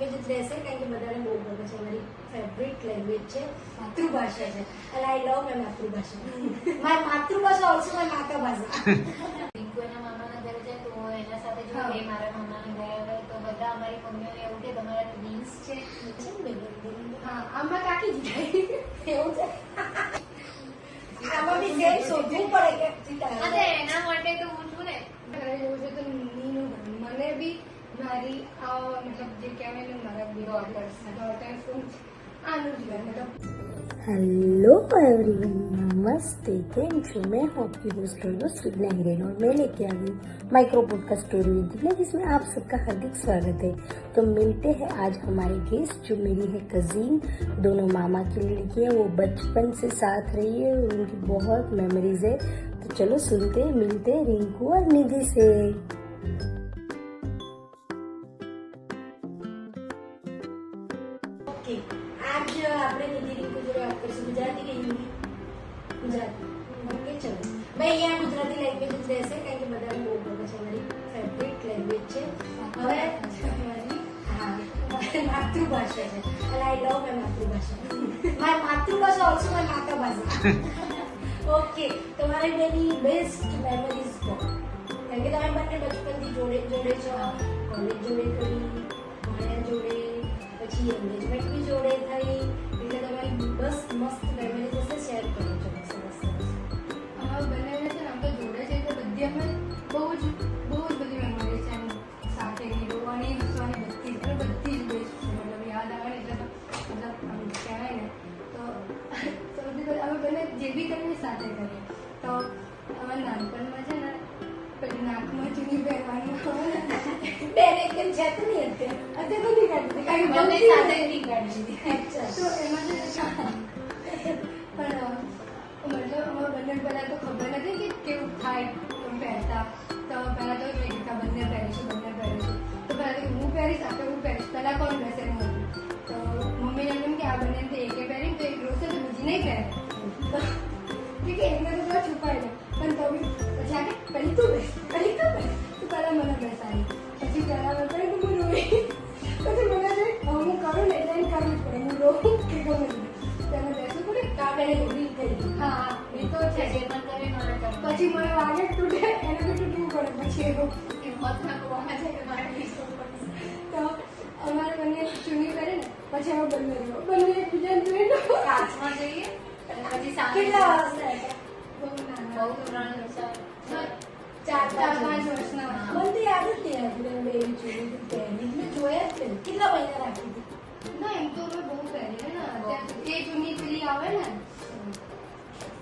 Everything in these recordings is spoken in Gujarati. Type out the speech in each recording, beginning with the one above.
લેંગ્વેજ જ રહેશે કારણ કે બધાને બહુ ગમે છે. મારી ફેવરિટ લેંગ્વેજ છે, માતૃભાષા છે. અને આઈ લવ માય માતૃભાષા. મારી માતૃભાષા ઓલ્સો મારી માતૃભાષા. રિંકુ એના મામાના ઘરે જાય તો એના સાથે જો એ મારા મામાના ઘરે આવે તો બધા અમારી મમ્મીઓને એવું કે તમારા ટ્વિન્સ છે. હા, આમાં કાકી જ એવું છે. આમાં બી જેમ શોધવું પડે કે અરે એના માટે તો હું છું ને. ઘરે જવું છે તો નીનું મને બી મારી મતલબ જે કહેવાય ને મારા બી ડોટર્સ આનું જ ઘર મતલબ. हेलो एवरीवन, नमस्ते। केम छो? मैं हूँ आपकी होस्ट स्विग्ना हिरेन और मैं लेके आ गई माइक्रो पॉडकास्ट स्टोरी विद जिसमें आप सबका हार्दिक स्वागत है। तो मिलते हैं आज हमारे गेस्ट जो मेरी है कजीन, दोनों मामा की लड़की है, वो बचपन से साथ रही है और उनकी बहुत मेमोरीज है। तो चलो सुनते मिलते रिंकू और निधि से। ઓકે, આજ આપણે નિધિ રીંકુ જોડે વાત કરીશું. ગુજરાતી કે હિન્દી? ગુજરાતી. ઓકે, ચલો. ભાઈ અહીંયા ગુજરાતી લેંગ્વેજ જ રહેશે કારણ કે બધાને બહુ ગમે છે. મારી ફેવરિટ લેંગ્વેજ છે. હવે મારી માતૃભાષા છે. અને આઈ લવ માય માતૃભાષા. મારી માતૃભાષા ઓલ્સો મારી માતૃભાષા. ઓકે, તમારી બેની બેસ્ટ મેમરીઝ કહો. કારણ કે તમે બંને બચપનથી જોડે છો, કોલેજ જોડે કરી, ભણ્યા જોડે, પછી એન્ગેજમેન્ટ બી જોડે થઈ, એટલે તમારી બસ મસ્ત મેમરીઝ હશે, શેર કરો છો. સરસ સરસ. અમારા બંનેને છે ને આમ તો જોડે છે તો બધી અમે બહુ જ બધી મેમરી છે એમ સાથેની રોવાની હસવાની બધી જ બેસ્ટ છે. મતલબ યાદ આવે ને એટલે તો મતલબ આમ કહેવાય ને તો સૌથી પહેલાં અમે બંને જે બી કરીએ સાથે કરીએ. તો અમારા નાનપણમાં છે ને પેલી નાકમાં ચૂની પહેરવાનું બેન એકદમ છે તો નહીં અત્યારે તો નહીં કાઢી બંને કાંઈ સાથે નહીં કાઢી દીધી. તો એમાં છે ને પણ મતલબ અમારા બંને પહેલાં તો ખબર નથી કે કેવું થાય પહેરતા. તો પહેલાં તો મેં કીધા બંને પહેરીશું. તો પહેલાં તો હું પહેરીશ, આપણે હું પહેરીશ, પહેલાં કોણ પહેરશે એમ હતું. તો મમ્મીને એમ કે આ બંને એકે પહેરીને તો એક રોશે તો બીજી નહીં પહેરે. તો કે એમને તો બધા છુપાઈ દે પણ તો બી પછી આગે પહેલી તું બેસ તું પહેલાં મને બેસાડી, પછી પહેલાં બેસાડી તો હું રોઈ, પછી મને જે હું કરું ને એટલે એમ કરવું જ પડે. હું રોઉં કે ગમે તેને બેસવું પડે કાગળે ઉભી થઈ. હા એ તો છે જે પણ કરે મારા કરતા. પછી મને વાગે તૂટે એને તો તૂટવું પડે. પછી એવું હિંમતના કુવામાં છે કે મારે બીજું પડશે. તો અમારે બંને ચૂની કરે ને પછી અમે બંને એકબીજાને જોઈને કાચમાં જઈએ અને પછી સામે કેટલા વર્ષના હતા? બહુ નાના બહુ 3-4 4-5 વર્ષના. મને તો યાદ જ નહીં આવતું કે મેં એવી જોઈ પહેરી. મેં જોયા જ નહીં. કેટલા મહિના રાખી હતી? ના એમ તો અમે બહુ પહેરીએ ને અત્યારે એ ચૂની પેલી આવે ને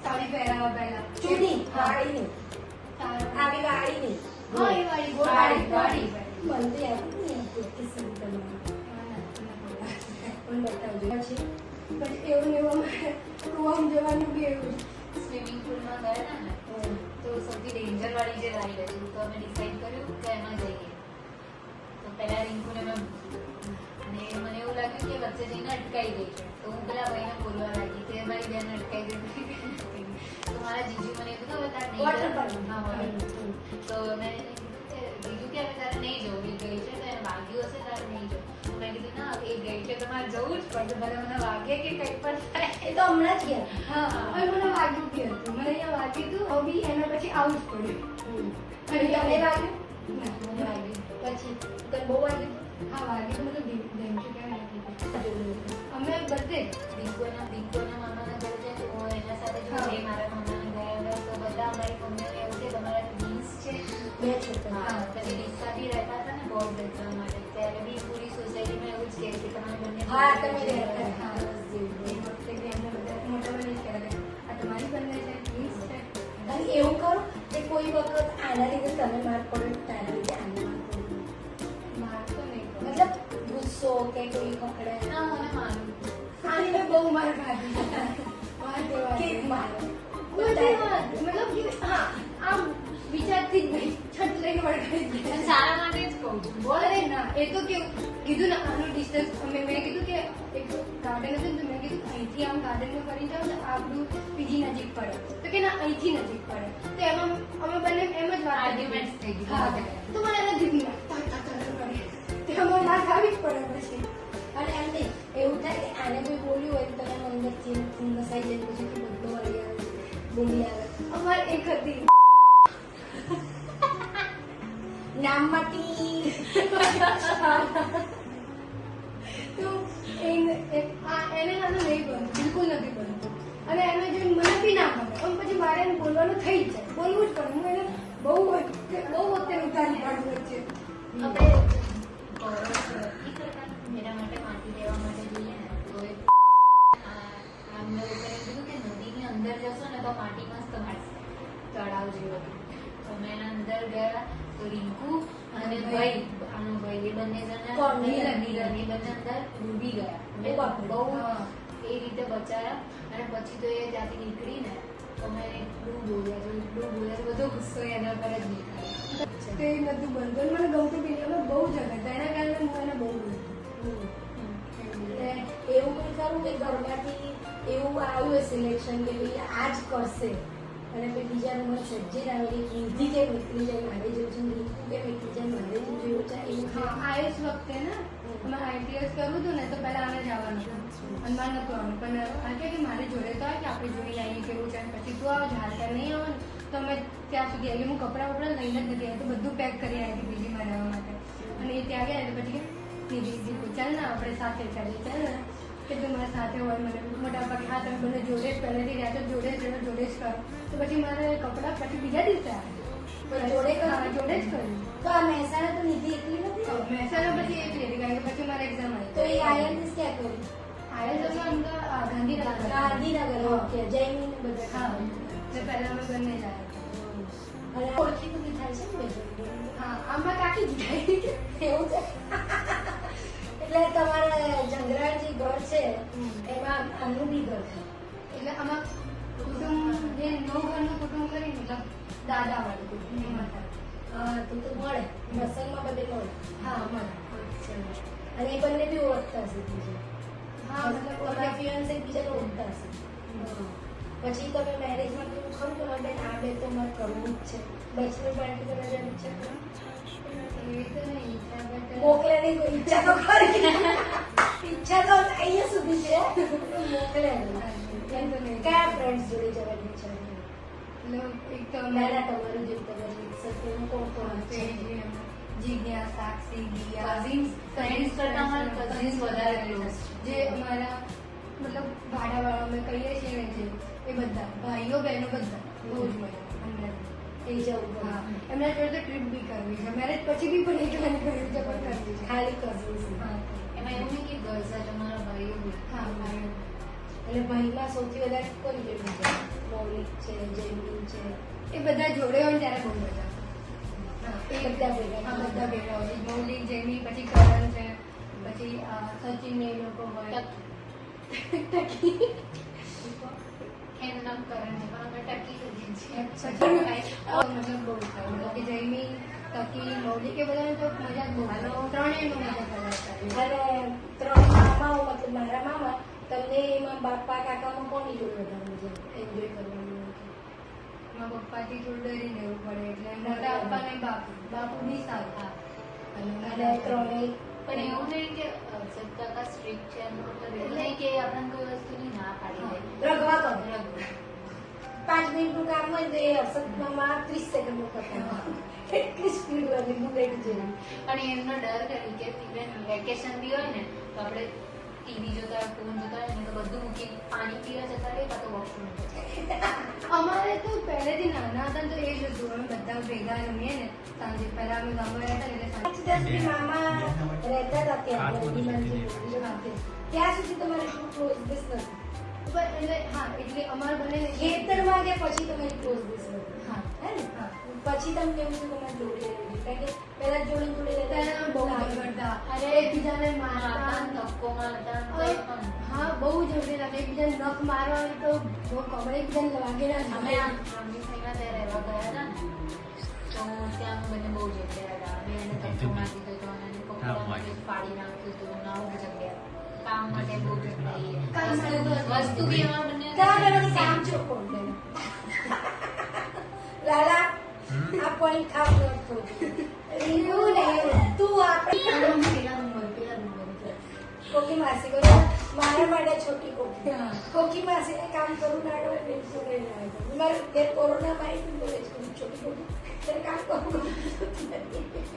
સાડી પહેરાવા પહેલા ચૂડી વાળી નહીં, સાડી. આવી વાળી નહીં. હા એ વાળી ગોળ વાળી. વાળી મને તો યાદ જ નહીં આવતું કે સિમ્પલ પણ બતાવજો. પછી પછી એવું ને એવું અમારે કુવામાં જવાનું બી એવું જ. સ્વિમિંગ પુલમાં ગયા ને તો સૌથી ડેન્જર વાળી જે રાઈડ હતી તો અમે ડિસાઈડ કર્યું કે એમાં જઈએ. તો પહેલા રિંકુને મેં અને મને એવું લાગ્યું કે વચ્ચે જઈને અટકાઈ ગઈ છે. તો હું પેલા ભાઈને બોલવા લાગી કે મારી બેન અટકાઈ ગઈ. તો મારા જીજુ મને એવું કીધું તારે નહીં Water જવું. park. હા water park. તો મેં જીજુ કે હવે તારે નહીં જવું, એ ગઈ છે તો એને વાગ્યું હશે તારે નહીં જવું. તો મેં કીધું ના એ ગઈ છે તો મારે જવું જ પડશે, ભલે મને વાગે કે કંઈ પણ થાય. એ તો હમણાં જ ગયા. હા અને મને વાગ્યું બી હતું. મને અહીંયા વાગ્યું હતું હવે બી એના પછી આવું જ પડ્યું. અને તમે વાગ્યું? ના, મને વાગ્યું. પછી તને બહુ વાગ્યું? હા વાગ્યું તો મતલબ ડેન્જર કહેવાય નથી. અમે બધે રિંકુના મામાના ઘરે જાય તો એના સાથે જો હા. એ મારા મામાના ઘરે આવે તો બધા અમારી મમ્મીઓને એવું કે તમારા ટ્વિન્સ છે. બે છોકરા. હા, પછી રિક્ષા બી રહેતા હતા ને બોર્ડ એક્ઝામ માટે ત્યારે બી પૂરી સોસાયટીમાં એવું જ કહે કે તમારે બંને હા, તમે છે. રહેતા. હા એ વખતે કે એમને બધા મોટા મને જ કહેતા કે આ તમારી બંને છે ટ્વિન્સ છે. અને એવું કરો કે કોઈ વખત આના લીધે તને માર પડે, તારા લીધે આને માર પડે. માર તો નહીં પડે. મતલબ ગુસ્સો કે કોઈ પકડે ના મને માનું. આની મેં બહુ માર ખાધી છે. માર દેવા કે દે. મારે મતલબ કે હા આમ વિચારતી જ નહીં છટ લઈને વળગાડી પણ દીધા. સારા માટે જ કહું છું. બોલ અરે ના એ તો કેવું કીધું ને આનું ડિસ્ટન્સ મેં કીધું કે એક ગાર્ડન હતું ને તો મેં કીધું અહીંથી આમ ગાર્ડનમાં ફરી જાવ ને આપણું પીજી નજીક પડે તો કે ના અહીંથી નજીક પડે. તો એમાં અમે બંને એમ જ વાત Arguments થઈ ગઈ. હા તો મને એને ધીમી તે અમારે ના ખાવી જ પડે પછી બોલી આવે અમારે એક હતી નામમાંથી તો એને નાનું નહીં બનતું, બિલકુલ નથી બનતું. અને એને જોઈને મને બી ના ગમે. પણ પછી મારે એને બોલવાનું થઈ જ જાય, બોલવું જ પડે. હું એને બહુ વખતે ઉતારી કાઢું વચ્ચે. આપણે એના માટે માટી લેવા માટે જઈએ ને તો અમને લોકોએ કીધું કે નદીની અંદર જશો ને તો માટી મસ્ત મળશે તળાવ જેવું હતું. તો અમે એના અંદર ગયા તો રિંકુ અને ભાઈ આનો ભાઈ એ બંને જણા કોણ? નીલમ એ બંને અંદર ડૂબી ગયા. અમે બહુ એ રીતે બચાયા. અને પછી તો એ ત્યાંથી નીકળીને અમે એટલું બોલ્યા બધો ગુસ્સો એના પર જ નીકળ્યો. તે નતું બનતું. અને મને ગમતું બી નહીં. અમે બહુ જગત એના કારણે હું એને બહુ ગમતું. એટલે એવું કંઈ ખરું કે ઘરમાંથી એવું આવ્યું સિલેક્શન કે ભાઈ આ જ કરશે અને પછી બીજા નંબર સજ્જે આવે કે કીધી કે નીકળી જાય મારે જેવું છે રીંકુ કે નીકળી જાય મારે જેવું જેવું છે એવું હા, આયુષ વખતે ને અમારે ITS કરવું હતું ને તો પહેલા આને જવાનું હતું અને મારે નતું આવવાનું. પણ આ કહે કે મારે જોડે તો આવે કે આપણે જોઈને આવીએ કેવું છે. પછી તું આવ હાલ ત્યાં નહીં આવો ને તો અમે ત્યાં સુધી આવી. હું કપડાં વપડા લઈને જ નથી આવી, તો બધું પેક કરી આવી હતી બીજી મારે આવવા માટે. અને એ ત્યાં ગયા તો પછી દીદી ચાલ ને આપણે સાથે ચાલીએ, ચાલ ને કે તું મારા સાથે હોય. મને મોટા પપ્પા કે હા તમે બંને જોડે જ પહેલેથી રહ્યા છો, જોડે જ રહો, જોડે જ કરો. તો પછી મારે કપડાં પછી બીજા દિવસે આવે જોડે કરો? હા, જોડે જ કર્યું. તો આ મહેસાણા તો નિધિ એટલી નથી ને? મહેસાણા પછી એક લીધી કારણ કે પછી મારે એક્ઝામ તો આવી. એ આયર્સ ક્યાં કરી? ગાંધીનગર. ગાંધીનગર. ઓકે. જૈમિન ને બધા. હા, એટલે પહેલા અમે બંને જ આવ્યા. અને ઓળખી તો બી થાય છે ને બે? હા, આમાં કાકી જ જાય. એવું છે. એટલે તમારા જંગરાળ જે ઘર છે એમાં આનું બી ઘર છે. એટલે આમાં કુટુંબ જે 9 ઘરનું કુટુંબ કરી મતલબ દાદા વાળું કુટુંબ એમાં થાય. હા, તો મળે પ્રસંગમાં બધે મળે. હા, મળે. અને એ બંને બી ઓળખતા હશે બીજે. હા, મતલબ તમારા ફિયાન્સ એકબીજાને ઓળખતા હશે. પછી તમે મેરેજમાં કેવું ખરું કે મારે બેન આ બે તો મારે કરવું જ છે. બેચલર પાર્ટી તમે જેમ ઈચ્છા કરો એ તો નહીં ઈચ્છા, but મોકલે નહીં કોઈ ઈચ્છા તો ખરી. ઈચ્છા તો અહીંયા સુધી છે મોકલે નહીં. એમ તો નહીં. કયા ફ્રેન્ડ્સ જોડે જવાની ઈચ્છા છે? મતલબ એક તો મેરા તમારું જેમ તમારી સત્યનું કોણ કોણ છે? જીજ્ઞા, સાક્ષી, દિયા, કઝિન્સ ફ્રેન્ડ્સ કરતા અમારા કઝિન્સ વધારે ક્લોઝ જે અમારા મતલબ ભાડાવાળા અમે કહીએ છીએ ને જે એ બધા ભાઈઓ બહેનો બધા બહુ જ મજા અમને. એ જવું હા, પડે. એમના જોડે તો ટ્રીપ બી કરવી છે. મેરેજ પછી બી પણ એકલાની કરવી છે, પણ કરવી છે. ખાલી કઝિન્સ. હા, એમાં એવું નહીં કે ગર્લ્સ જ અમારા ભાઈઓ બી. હા, ભાઈઓ. એટલે ભાઈમાં સૌથી વધારે કોની જોડે મજા? મૌલિક છે, જયમીન છે, એ બધા જોડે હોય ને ત્યારે બહુ મજા આવે. હા, એ બધા ભેગા. હા, બધા ભેગા હોય. મૌલિક, જૈમી, પછી કરણ છે, પછી સચિન ને એ લોકો હોય. ટકી. એનું નામ કરણ છે પણ અમે ટકી કહીએ છીએ. પછી મતલબ બહુ થાય. મતલબ કે જૈમી, ટકી, મૌલિક એ બધાને તો મજા જ બહુ આવે. ત્રણેયનો મજા કરવા અને ત્રણ મામાઓ મતલબ મારા મામા તમને એમાં બાપા કાકામાં કોની જોડે વધારે મજા એન્જોય કરવાની હોય? મારા પપ્પાથી થોડું ડરીને રહેવું પડે એટલે મોટા પપ્પા ને બાપુ બી સારા. અને ત્રણેય પણ એવું નહીં કે અક્ષત કાકા સ્ટ્રિક્ટ છે એનો મતલબ એવું નહીં કે આપણને કોઈ વસ્તુની ના પાડી દે. રગવા કરો. રગવું. 5 મિનિટનું કામ હોય ને તો એ અસતમાં 30 સેકન્ડમાં કરતા એટલી સ્પીડ વાળી બુલેટ જેવી. પણ એમનો ડર કરી કે ઇવન વેકેશન બી હોય ને તો આપણે ટીવી જોતા હોય ફોન જોતા હોય ને તો બધું મૂકી પાણી પીવા જતા રહીએ કાં તો વોશરૂમ જતા. અમારે તો પહેલેથી નાના હતા ને તો એ જ હતું. અમે બધા ભેગા રમીએ ને સાંજે. પહેલા અમે ગામમાં રહેતા ને એટલે સાંજે. ત્યાં સુધી મામા રહેતા હતા ત્યાં નદીમાંથી ત્યાં સુધી તમારે એટલું ક્લોઝનેસ નથી. પણ એટલે હા, એટલે અમારે બંને ખેતરમાં ગયા પછી તમારી ક્લોઝનેસ નથી. હા, હે ને? હા. પછી તમે કેવું છે તમારે જોડે રહેવું કારણ કે પહેલા જોડે જોડે રહેતા પહેલા બહુ ઝઘડતા. અરે એકબીજાને મારતા મારતા. ધક્કો મારતા તો એ પણ હા, બહુ ઝઘડેલા. એકબીજાને નખ મારવા તો બહુ ખબર એકબીજાને વાગે ના અમે અમે આમ રમણી સાઈડમાં ત્યાં રહેવા ગયા હતા ને તો ત્યાં બંને બહુ જગ્યા હતા. અમે એને ધક્કો મારી દીધો હતો અને એને પકડવા પાડી નાખ્યું હતું. ના બહુ જગ્યા કામ માટે બહુ જગ્યા કામ માટે વસ્તુ બી એમાં બંને ત્યાં આગળ કામ ચોખ્ખો કરે. લાલા આ પોઈન્ટ ખાવ નતો એવું ને તું આપણે પેલા નંબર કોકી માસી બોલો મારા માટે છોટી કોકી હા. કોકી માસીને કામ કરું નાડો એટલે છોકરી ના આવે મારે ઘેર કોરોનામાં આવી હતી બોલે છે છોટી કોકી ત્યારે કામ કરું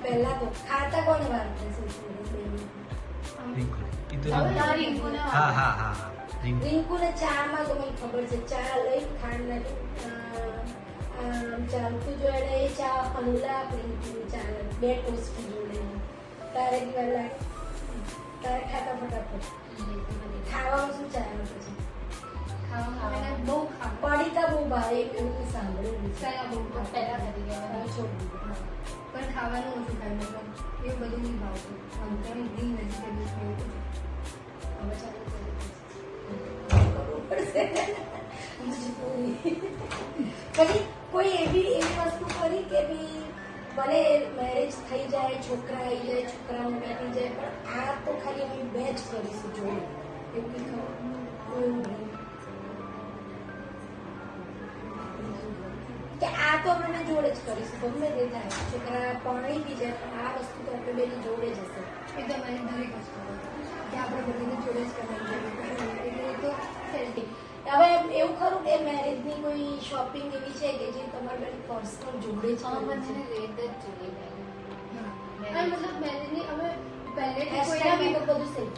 પહેલા તો ખાતા કોણ વાર હા હા હા રિંકુ. રિંકુને ચામાં તો મને ખબર છે ચા લઈ ખાંડ નાખી ચાલતું જો એને એ ચા હમલા રિંકુની ચા બે ટોસ્ટ જોડે તારે દિવસ લાગે તારે ખાતા ફટાફટ ખાવામાં શું ચાલે પછી ખાવામાં એને બહુ પડીકા બહુ ભાવે એવું સાંભળ્યું છે પહેલા બહુ પહેલા કરી ગયા હવે છોડી દીધું. પણ ખાવાનું ઓછું ખાય મતલબ એવું બધું નહીં ભાવતું આમ તેમ દિન નથી થતું હવે ચાલુ કરવું પડશે. પછી કોઈ એવી વસ્તુ કરી કે ભઈ ભલે મેરેજ થઈ જાય છોકરા આવી જાય છોકરાઓ બેઠી જાય પણ આ તો ખાલી અમે બે જ કરીશું જોડે એવું બી ખબર એવું નહીં. કે આ તો અમે જોડે જ કરીશું ગમે તે થાય છોકરા પાણી પી જાય પણ આ વસ્તુ તો આપણે બેની જોડે જ હશે. એ તો મને દરેક વસ્તુ કે આપણે બધીને જોડે જ કરવાની એટલે એ તો સેલ્ફી હવે એવું ખરું કે મેરેજની કોઈ શોપિંગ એવી છે કે જે તમારે બેની પર્સનલ જોડે જ હા કરવી મને છે? રેત જ જોઈએ અને મતલબ મેરેજની અમે પહેલેથી Hairstyle કોઈના બી makeup બધું same.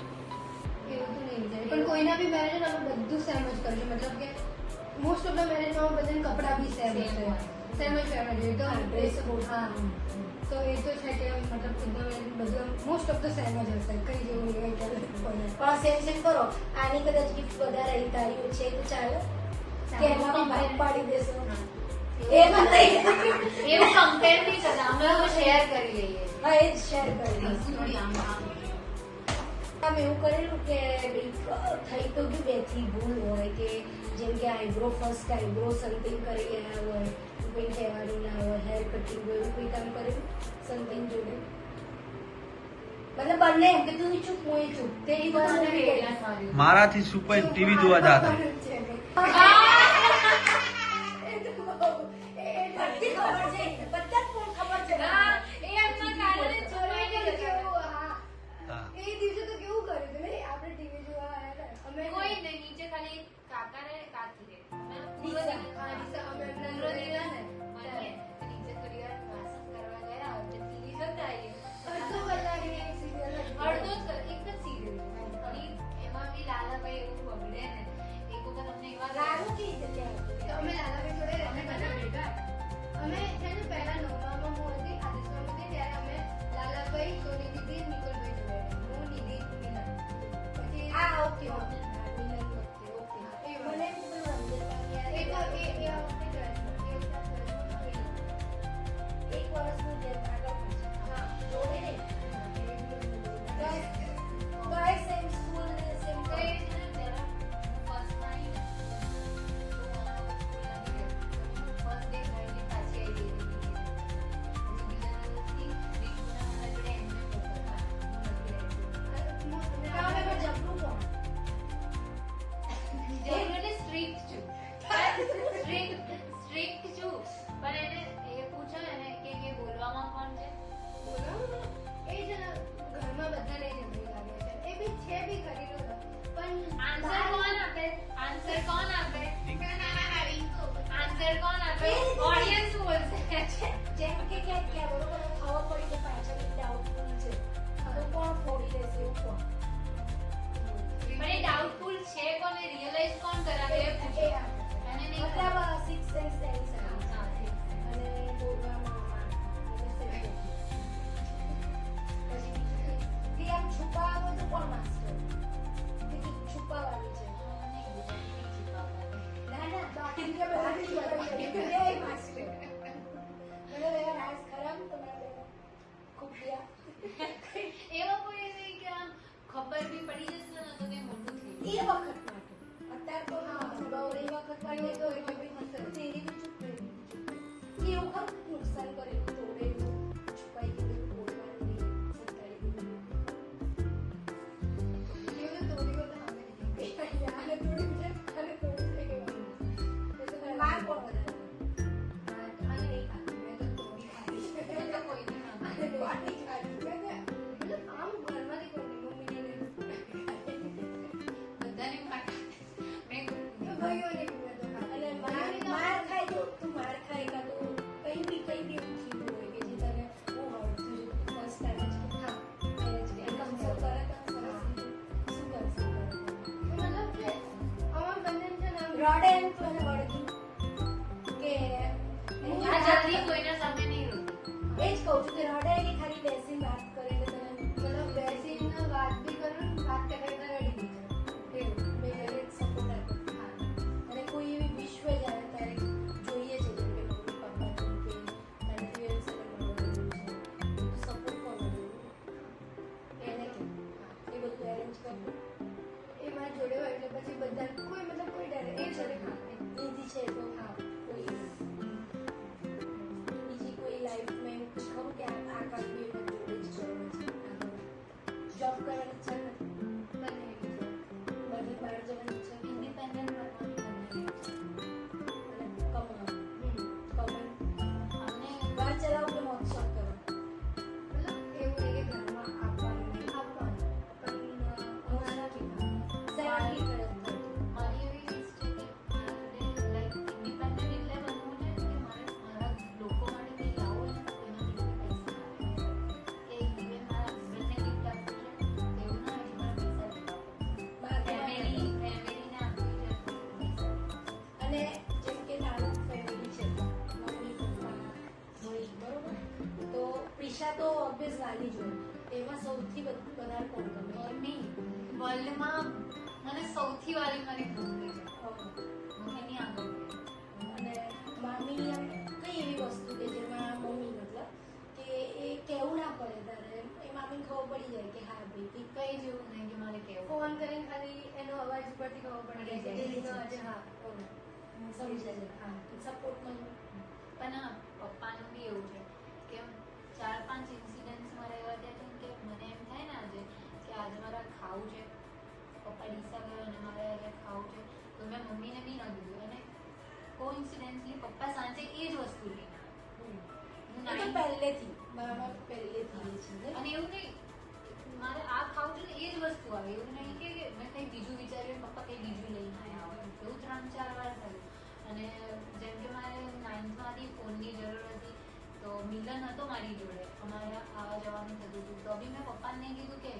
એવું તો નહીં જાય પણ કોઈના બી મેરેજ અમે બધું સેમ જ કરશું મતલબ કે મોસ્ટ ઓફ ધ મેરેજમાં બધાને કપડાં બી સેમ જ છે સેમ જ પહેરવા જોઈએ તો હા, dress બહુ હા તો એ તો છે કે મતલબ બધા મેરેજ બધું મોસ્ટ ઓફ ધ સેમ જ હશે કઈ જેવું નહીં હોય પણ સેમ કરો આની કદાચ ગિફ્ટ વધારે આવી તારી છે તો ચાલે કે એમાં બી ભાગ પાડી દેશો એમાં નહીં એવું કમ્પેર નહીં કરતા અમે લોકો શેર કરી લઈએ હા એ જ શેર કરી દઈશું. થોડી આમ આમ એવું કરેલું કે થઈ તો બી બે થી ભૂલ હોય કે જેમ કે આઈબ્રો ફર્સ્ટ આઈબ્રો સમથિંગ કરી ગયા હોય કોઈ કહેવાનું ના હોય હેર કટિંગ હોય એવું કોઈ કામ કરેલું સમથિંગ જોડે મતલબ બંને એમ કે તું ચૂપ હું એ ચૂપ તેરી વાત નથી કરી. મારાથી સુપર ટીવી જોવા જાતા બધી ખબર છે બધા કોણ ખબર છે હા, એ એમના કારણે જ અરે જોવાઈ પણ ગયું. કેવું, હા. હા. એ દિવસે તો કેવું કર્યું હતું નહીં આપણે ટીવી જોવા આવ્યા હતા અમે કોઈ નહીં, નીચે ખાલી કાકાને કાકી રહે. અમે પૂરો દિશા. દિવસ- હા, દિશા, અમે એમના પૂરો જોડે દિવસ ગયા ને. મળીએ. તો નીચે થોડી વાર વાસણ કરવા ગયા હોય તો TV જોતા આવીએ. અડધો કલાકની એક serial હતી. અડધો જ કલાક, એક જ serial. અને એમાં બી લાલાભાઈ એવું બગડે ને એક વખત અમને એવા લાડુ કેવી રીતે આવતું? તો અમે લાલાભાઈ જોડે રહેતા હતા ને. અમે છે ને પહેલા નવમામાં હું હતી આદેશમાં હતી ત્યારે અમે લાલાભાઈ સોની દીદી નિકોલભાઈ જોડે હું નિધિ મીના પછી આ ઓકે ઓકે મિલન વખતે ઓકે એ મને એમ પેલું અંજલિ એ તો એ વખતે એક વર્ષનું જે આગળ પાછળ. હા જોડે નહીં. કઈ સેમ સ્કૂલ ને સેમ તો એ છે ને જરા first માં આવી ને, તો first day થઈને પાછી આવી ગઈ હતી. પછી બીજા દિવસથી રિંકુના મારા જોડે એમને મોકલતા. હું નથી આવી. કામ એમાં જબરું કોણ? Generally strict છું. strict છું. પણ એને એ પૂછો એને કે બોલવામાં કોણ છે? એ છે ને ઘરમાં બધાને જબરી લાગે છે એ બી છે બી ખરી લો પણ આન્સર કોણ આપે? આન્સર કોણ આપે? આન્સર કોણ આપે? ઓડિયન્સ બોલશે. જેમ કે ક્યાં બરોબર ખબર પડી કે પાછળ એક ડાઉટફુલ છે તો કોણ ફોડી દેશે એવું કોણ? પણ એ ડાઉટફુલ છે કોને રિયલાઇઝ કોણ કરાવે એ પૂછો. એને નહીં મતલબ સિક્સ સેન્સ સેન્સ હા, ઠીક છે. અને બોલવામાં પછી આમ છુપાવવાનું તો કોણ માસ્ટર? બીજું છુપાવવાનું છે મને ગુજરાતી નહીં શીખવાડતા. ના ના બાકી કે બાકી બે માસ્ટર મને લેવા રાસ ખરાબ તમારે ખૂબ એવા કોઈ નહીં કે આમ ખબર બી પડી જશે ને તો કંઈ મોટું થઈ એ વખત માટે અત્યારે તો ના બહુ એ વખત માટે તો એટલે બી મસ્ત તેરી બી ચૂપ રહી એવું ખરું નુકસાન કરેલું તોડે છુપાઈ ગયેલું બોલવાનું નહીં સંતાડી દીધું એવું તો થોડી વખત અમે આને તોડી છે આને તોડી છે કે માર કોણ વધારે આને નહીં ખાતી મેં તો થોડી ખાધી તો કોઈ નહીં આને માનતું. વાટી ખાધી મેં મતલબ આમ ઘરમાંથી કોઈ નહીં મમ્મીને નહીં કોઈઓ નહીં પીવે તો હા. અને માર ખાય તો તું માર ખાય કાં તો કઈ બી એવું થયું હોય કે જે તને બહુ આવડતું છે ફર્સ્ટ ટાઈમ જ હા. કન્સોલ કરે તો સરસ રીતે શું કરશે મતલબ કે અમારા બંને છે ને આમ રોડે એમ તો એને વળગી કે આ જલ્દી કોઈના સામે નહીં રોતી. એ જ કહું છું કે રોડે કે ખાલી બેસીને વાત કરે એટલે તને મતલબ બેસીને વાત બી કરો ને વાત કરતા રડી બી જાય. એવું બે સપોર્ટ આપે હા. અને કોઈ એવી વિશ્વ જ્યારે તારે જોઈએ છે જેમ કે મમ્મી પપ્પા જેમ કે તારી parents ને મળવાનું છે તો સપોર્ટ કોણ એને કે એ બધું અરેન્જ કરવું એ મારી જોડે હોય એટલે પછી બધા કોઈ મતલબ કોઈ ડરે એ જોડે હા ઈઝી છે તો હા કોઈ બીજી કોઈ લાઈફમાં એવું કંઈ ખરું કે આ કામ બી એના જોડે જ કરવું છે જોબ કરવાની ઈચ્છા નથી બંને એવી છે. બધી બહાર જવાની ઈચ્છા નથી ઇન્ડિપેન્ડન્ટ બનવાની બંને. અને કમાવાનું કમાઈ અમને ઘર ચલાવો કે મોજ શોખ કરો મતલબ એવું નહીં કે ઘરમાં આપવાનું નહીં આપવાનું પણ અમારા સેવન્ટી કરે મારી એવી રીત છે કે મારે લાઈક ઇન્ડિપેન્ડન્ટ એટલે બનવું છે કે મારા લોકો માટે કંઈ લાવવું હોય ને એમાંથી કોઈ પૈસા આવે. કે ઇવન મારા હસબન્ડને ગિફ્ટ આપવું છે એવું ના હોય કે મારે પૈસા લેવા ફેમિલીને આપવી છે પૈસા. અને જેમ કે નાનું ફેમિલી છે મમ્મી પપ્પા ભાઈ બરોબર તો પ્રિશા તો ઓબ્વિયસ નાની જ હોય એમાં સૌથી વધારે કોણ ગમે મમ્મી વર્લ્ડમાં મને સૌથી વાલી મારી મમ્મી છે. મમ્મીની આગળ અને મામી આમ કઈ એવી વસ્તુ કે જેમાં મમ્મી મતલબ કે એ કહેવું ના પડે તારે એ મામીને ખબર પડી જાય કે હા ભાઈ કે કઈ જેવું નહીં કે મારે કેવું. ફોન કરીને ખાલી એનો અવાજ પરથી ખબર પડી જાય કે એનો આજે હા સમજે છે હા સપોર્ટમાં પણ હા, પપ્પાનું બી એવું છે કે 4-5 ઇન્સિડન્ટ્સ મારા એવા થયા છે કે મને એમ થાય ને આજે કે આજે મારે ખાવું છે, પપ્પા ડીસા ગયો અને મારે આજે ખાવું છે તો મેં મમ્મીને બી ન કીધું અને કોઇન્સિડન્ટલી પપ્પા સાંજે એ જ વસ્તુ લઈને એ આવે. તો પહેલેથી મારા પહેલેથી એ છે ને અને એવું નહીં મારે આ ખાવું છે ને એ જ વસ્તુ આવે એવું નહીં કે મેં કંઈ બીજું વિચાર્યું પપ્પા કંઈ બીજું લઈને આવ્યા હોય એવું 3-4 વાર થયું. અને જેમ કે મારે 9thમાંથી ફોનની જરૂર હતી તો મિલન હતો મારી જોડે અમારે આવવા જવાનું થતું હતું તો બી મેં પપ્પાને કીધું કે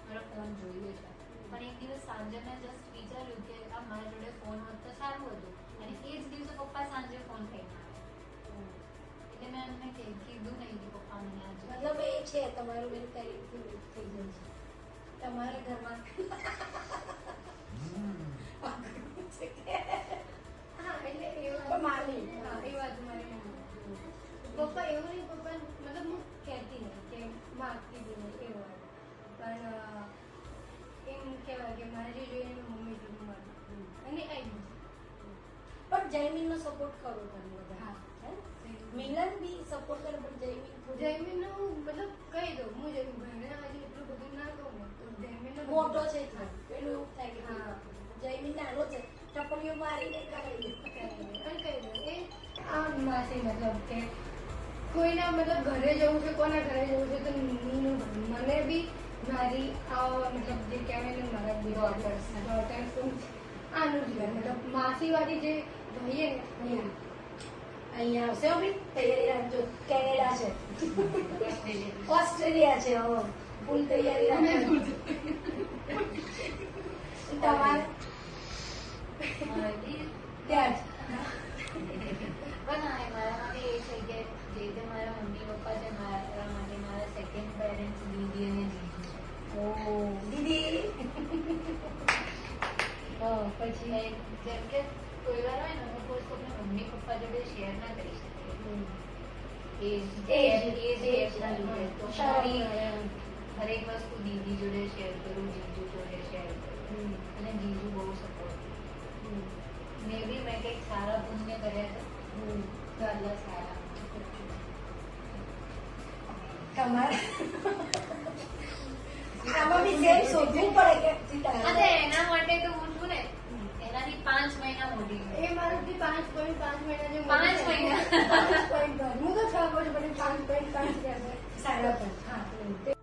મારો ફોન જોઈએ છે પણ એક દિવસ સાંજે મેં જસ્ટ વિચાર્યું કે આ મારા જોડે ફોન હોત તો સારું હતું અને એ જ દિવસે પપ્પા સાંજે ફોન લઈને આવ્યા એટલે મેં એમને કીધું નહીં કે પપ્પા મને આ જોઈએ. મતલબ એ છે તમારું બેન પહેલેથી મીટ થઈ જાય છે તમારા ઘરમાં હા એટલે એ પણ વાત માની હા એ વાત મારી મમ્મી. પપ્પા એવું નહીં પપ્પા મતલબ હું કહેતી નહીં કે માગતી બી નહીં એ વાત પણ એમ કહેવાય કે મારે જે જોઈએ એનું મમ્મી જોયું મારું અને આવી પણ જયમીનનો સપોર્ટ કરો તમે બધા હા. હે? મિલન બી સપોર્ટ કરે પણ જયમીન થોડું જયમીનનું મતલબ કહી દઉં હું જયમીન ભાઈને આજે એટલું બધું ના કહું ને તો જયમીનનો મોટો છે એટલે પેલું એવું થાય કે હા. જયમીન નાનો છે ટપલીઓ મારીને કરી દે અને કહી દઉં એ આ માસી મતલબ કે કોઈના મતલબ ઘરે જવું છે કોના ઘરે જવું છે તો નીનું મને બી મારી આ મતલબ જે કહેવાય ને મારા બી ડોટર્સ આનું જ ઘર મતલબ માસીવાળી જે રહીએ ને અહીંયા આવશે હો ભાઈ તૈયારી રાખજો કેનેડા છે ઓસ્ટ્રેલિયા છે હો ફૂલ તૈયારી રાખજો તમારે ત્યાં જ પણ હા મારા માટે એ છે કે જે રીતે મારા મમ્મી પપ્પા છે મારા માટે મારા સેકન્ડ પેરેન્ટ્સ દીદી અને જીજુ છે. ઓ દીદી પછી જેમ કે કોઈ વાર હોય ને અમુક વસ્તુ આપણે મમ્મી પપ્પા જોડે શેર ના કરી શકીએ એજના લીધે તો મારી હરેક વસ્તુ દીદી જોડે શેર કરું જીજુ જોડે શેર કરું અને જીજુ બહુ સપોર્ટ મે બી મેં કંઈક સારા પુણ્ય કર્યા છે તો અલ્લાહ સારા તમારે આમાં બી સેમ શોધવું પડે કે અરે એના માટે તો હું છું ને એનાથી 5 મહિના મોટી છું. એ મારાથી 5.5 મહિના જે 5 મહિના 5.5 હું તો 6 વર્ષ પછી 5.5 કહેશે સારા પણ હા તે